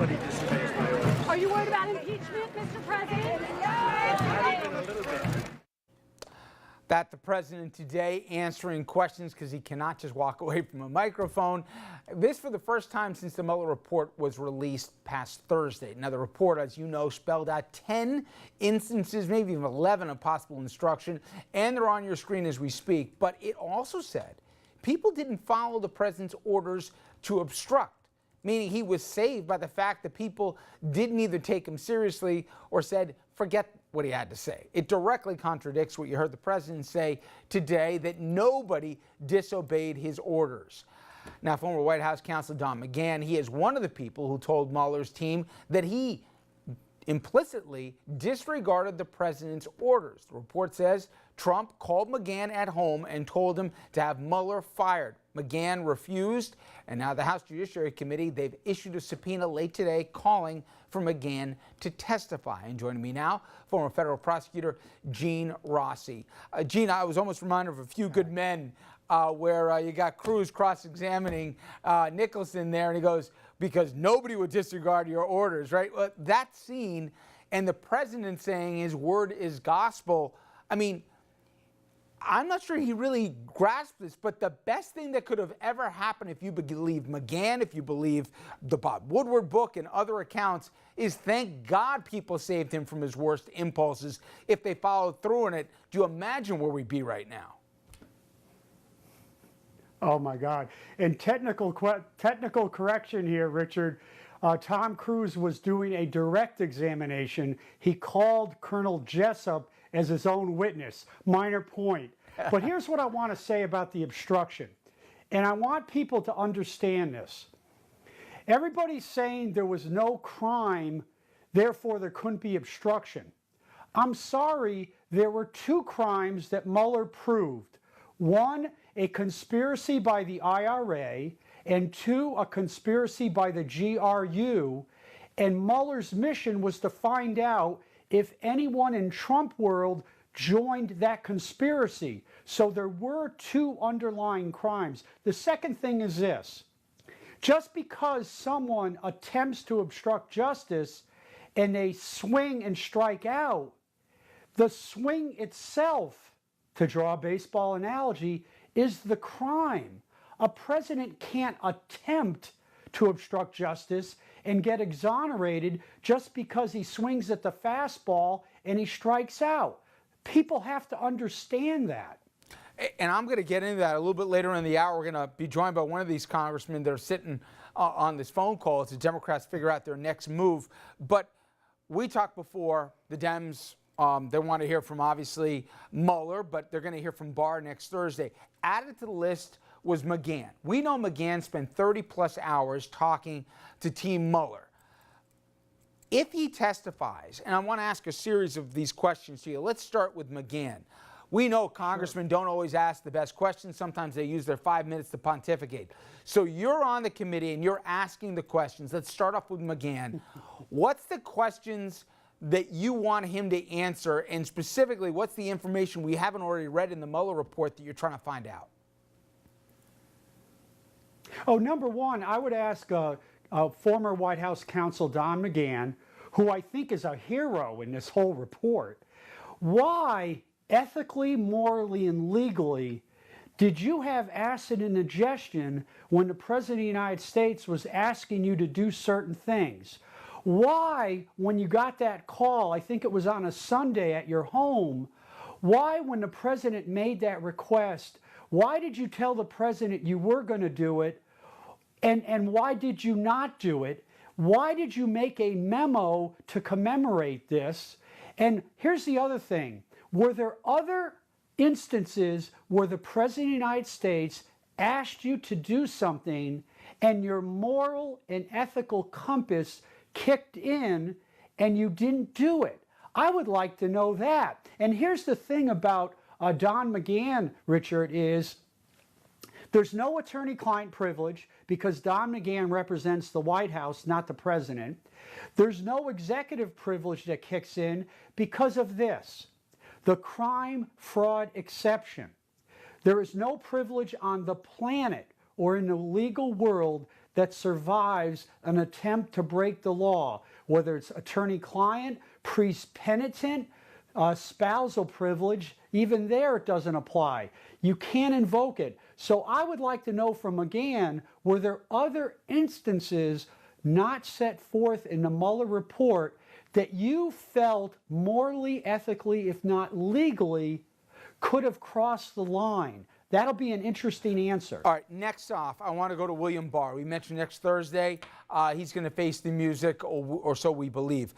nobody disobeys my orders. Are you worried about impeachment, Mr. President? Not even a little bit. That the president today answering questions because he cannot just walk away from a microphone. This for the first time since the Mueller report was released past Thursday. Now, the report, as you know, spelled out 10 instances, maybe even 11 of possible obstruction, and they're on your screen as we speak. But it also said people didn't follow the president's orders to obstruct, meaning he was saved by the fact that people didn't either take him seriously or said, forget what he had to say. It directly contradicts what you heard the president say today, that nobody disobeyed his orders. Now, former White House counsel Don McGahn, he is one of the people who told Mueller's team that he implicitly disregarded the president's orders. The report says Trump called McGahn at home and told him to have Mueller fired. McGahn refused, and now the House Judiciary Committee, they've issued a subpoena late today calling for McGahn to testify. And joining me now, former federal prosecutor Gene Rossi. Gene, I was almost reminded of A Few Good Men, where you got Cruz cross-examining Nicholson there, and he goes, because nobody would disregard your orders, right? Well, that scene and the president saying his word is gospel, I mean, I'm not sure he really grasped this, but the best thing that could have ever happened, if you believe McGahn, if you believe the Bob Woodward book and other accounts, is thank God people saved him from his worst impulses. If they followed through on it, do you imagine where we'd be right now? Oh my God. And technical correction here, Richard. Tom Cruise was doing a direct examination. He called Colonel Jessup as his own witness. Minor point. But here's what I want to say about the obstruction. And I want people to understand this. Everybody's saying there was no crime, therefore there couldn't be obstruction. I'm sorry, there were two crimes that Mueller proved. One, a conspiracy by the IRA, and two, a conspiracy by the GRU. And Mueller's mission was to find out if anyone in Trump world joined that conspiracy. So there were two underlying crimes. The second thing is this. Just because someone attempts to obstruct justice and they swing and strike out, the swing itself, to draw a baseball analogy, is the crime. A president can't attempt to obstruct justice and get exonerated just because he swings at the fastball and he strikes out. People have to understand that. And I'm going to get into that a little bit later in the hour. We're going to be joined by one of these congressmen that are sitting on this phone call as the Democrats figure out their next move. But we talked before, the Dems, they want to hear from, obviously, Mueller, but they're going to hear from Barr next Thursday. Added to the list was McGahn. We know McGahn spent 30-plus hours talking to Team Mueller. If he testifies, and I want to ask a series of these questions to you. Let's start with McGahn. We know congressmen don't always ask the best questions. Sometimes they use their 5 minutes to pontificate. So you're on the committee and you're asking the questions. Let's start off with McGahn. What's the questions that you want him to answer, and specifically, what's the information we haven't already read in the Mueller report that you're trying to find out? Oh, number one, I would ask former White House counsel Don McGahn, who I think is a hero in this whole report, why ethically, morally, and legally did you have acid indigestion when the President of the United States was asking you to do certain things? Why, when you got that call, I think it was on a Sunday at your home, why, when the President made that request, why did you tell the President you were going to do it? And why did you not do it? Why did you make a memo to commemorate this? And here's the other thing. Were there other instances where the President of the United States asked you to do something and your moral and ethical compass kicked in and you didn't do it? I would like to know that. And here's the thing about Don McGahn, Richard, is there's no attorney-client privilege because Don McGahn represents the White House, not the President. There's no executive privilege that kicks in because of this, the crime fraud exception. There is no privilege on the planet or in the legal world that survives an attempt to break the law, whether it's attorney-client, priest-penitent, spousal privilege. Even there it doesn't apply. You can't invoke it. So I would like to know from McGahn, were there other instances not set forth in the Mueller report that you felt morally, ethically, if not legally, could have crossed the line? That'll be an interesting answer. All right, next off, I want to go to William Barr. We mentioned next Thursday he's going to face the music, or so we believe.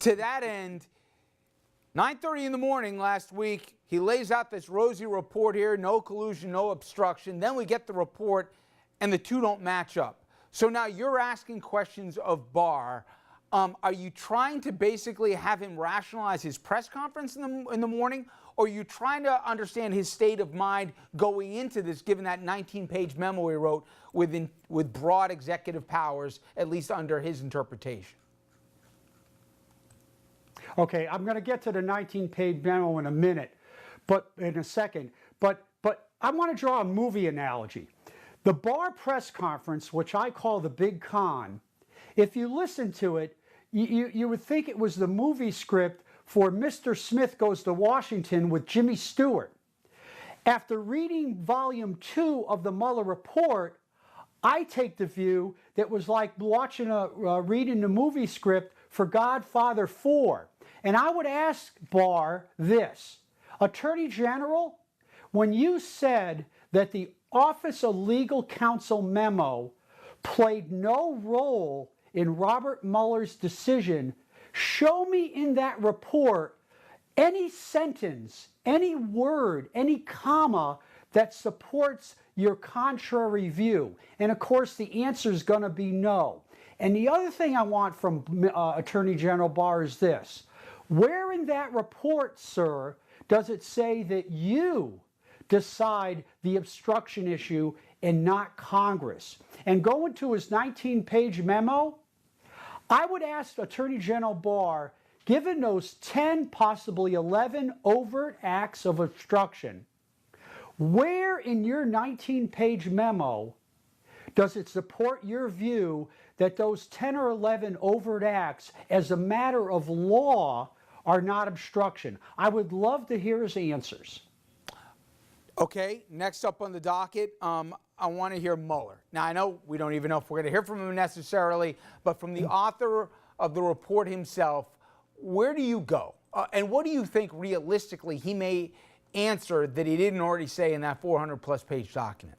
To that end, 9:30 in the morning last week, he lays out this rosy report here, no collusion, no obstruction. Then we get the report, and the two don't match up. So now you're asking questions of Barr. Are you trying to basically have him rationalize his press conference in the morning, or are you trying to understand his state of mind going into this, given that 19-page memo he wrote with broad executive powers, at least under his interpretation? Okay, I'm going to get to the 19-page memo in a minute, but in a second. But I want to draw a movie analogy. The Barr press conference, which I call the Big Con, if you listen to it, you would think it was the movie script for Mr. Smith Goes to Washington with Jimmy Stewart. After reading volume 2 of the Mueller report, I take the view that was like watching reading the movie script for Godfather 4. And I would ask Barr this: Attorney General, when you said that the Office of Legal Counsel memo played no role in Robert Mueller's decision, show me in that report any sentence, any word, any comma that supports your contrary view. And of course, the answer is going to be no. And the other thing I want from Attorney General Barr is this: where in that report, sir, does it say that you decide the obstruction issue and not Congress? And going to his 19-page memo, I would ask Attorney General Barr, given those 10, possibly 11 overt acts of obstruction, where in your 19-page memo does it support your view that those 10 or 11 overt acts, as a matter of law, are not obstruction? I would love to hear his answers. Okay, next up on the docket, I want to hear Mueller. Now, I know we don't even know if we're going to hear from him necessarily, but from the author of the report himself, where do you go? And what do you think realistically he may answer that he didn't already say in that 400-plus page document?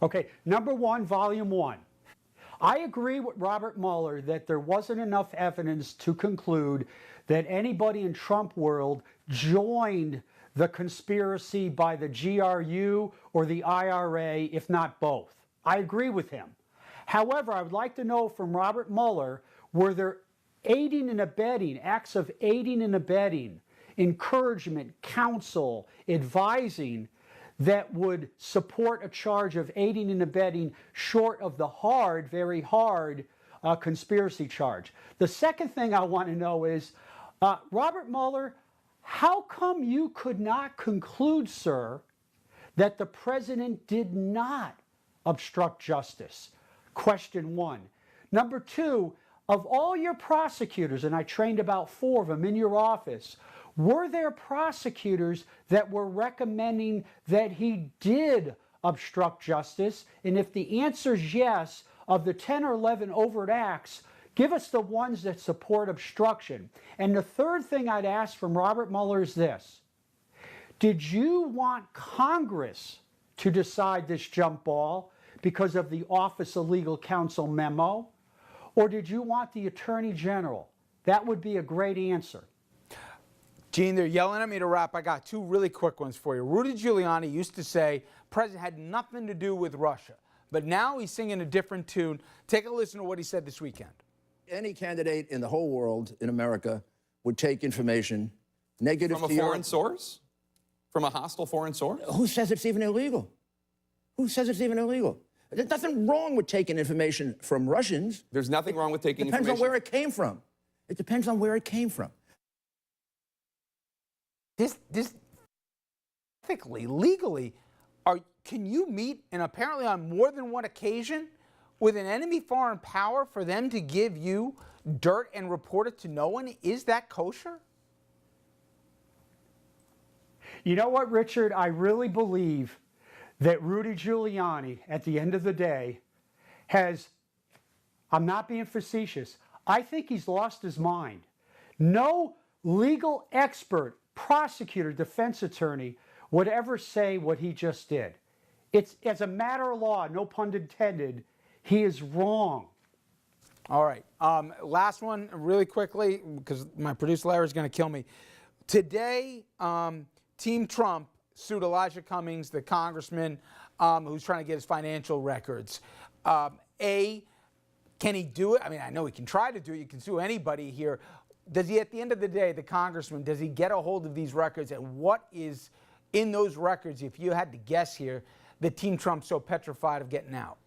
Okay, number one, volume 1. I agree with Robert Mueller that there wasn't enough evidence to conclude that anybody in Trump world joined the conspiracy by the GRU or the IRA, if not both. I agree with him. However, I would like to know from Robert Mueller, were there aiding and abetting, acts of aiding and abetting, encouragement, counsel, advising, that would support a charge of aiding and abetting short of the hard, very hard conspiracy charge? The second thing I want to know is, Robert Mueller, how come you could not conclude, sir, that the president did not obstruct justice? Question 1. Number 2, of all your prosecutors, and I trained about 4 of them in your office, were there prosecutors that were recommending that he did obstruct justice? And if the answer is yes, of the 10 or 11 overt acts, give us the ones that support obstruction. And the third thing I'd ask from Robert Mueller is this: did you want Congress to decide this jump ball because of the Office of Legal Counsel memo? Or did you want the Attorney General? That would be a great answer. Gene, they're yelling at me to wrap. I got 2 really quick ones for you. Rudy Giuliani used to say the president had nothing to do with Russia, but now he's singing a different tune. Take a listen to what he said this weekend. Any candidate in the whole world, in America, would take information negative From a foreign source? From a hostile foreign source? Who says it's even illegal? Who says it's even illegal? There's nothing wrong with taking information from Russians. There's nothing wrong with taking Depends information. on where it came from. It depends on where it came from. This ethically, legally, can you meet, and apparently on more than one occasion, with an enemy foreign power for them to give you dirt and report it to no one? Is that kosher? You know what, Richard? I really believe that Rudy Giuliani, at the end of the day, has, I'm not being facetious, I think he's lost his mind. No legal expert, prosecutor, defense attorney would ever say what he just did. It's, as a matter of law, no pun intended, he is wrong. All right. Last one, really quickly, because my producer Larry is going to kill me. Today, Team Trump sued Elijah Cummings, the congressman who's trying to get his financial records. Can he do it? I mean, I know he can try to do it. You can sue anybody here. Does he, at the end of the day, the congressman, does he get a hold of these records? And what is in those records, if you had to guess here, that Team Trump's so petrified of getting out?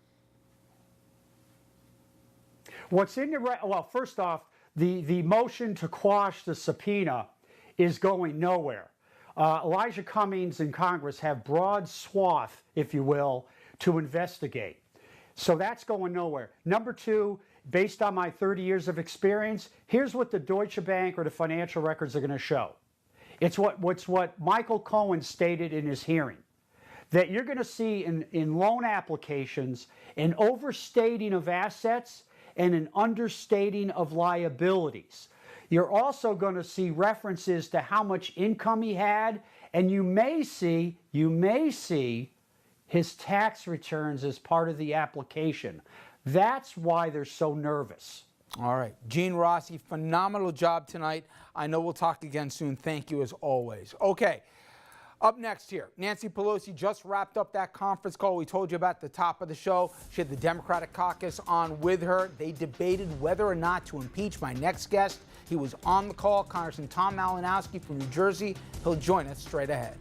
What's in the well, first off, the motion to quash the subpoena is going nowhere. Elijah Cummings and Congress have broad swath, if you will, to investigate. So that's going nowhere. Number two, based on my 30 years of experience, here's what the Deutsche Bank or the financial records are going to show. It's what Michael Cohen stated in his hearing, that you're going to see in loan applications an overstating of assets and an understating of liabilities. You're also going to see references to how much income he had, and you may see his tax returns as part of the application. That's why they're so nervous. All right. Gene Rossi, phenomenal job tonight. I know we'll talk again soon. Thank you as always. Okay. Up next here, Nancy Pelosi just wrapped up that conference call we told you about at the top of the show. She had the Democratic caucus on with her. They debated whether or not to impeach my next guest. He was on the call, Congressman Tom Malinowski from New Jersey. He'll join us straight ahead.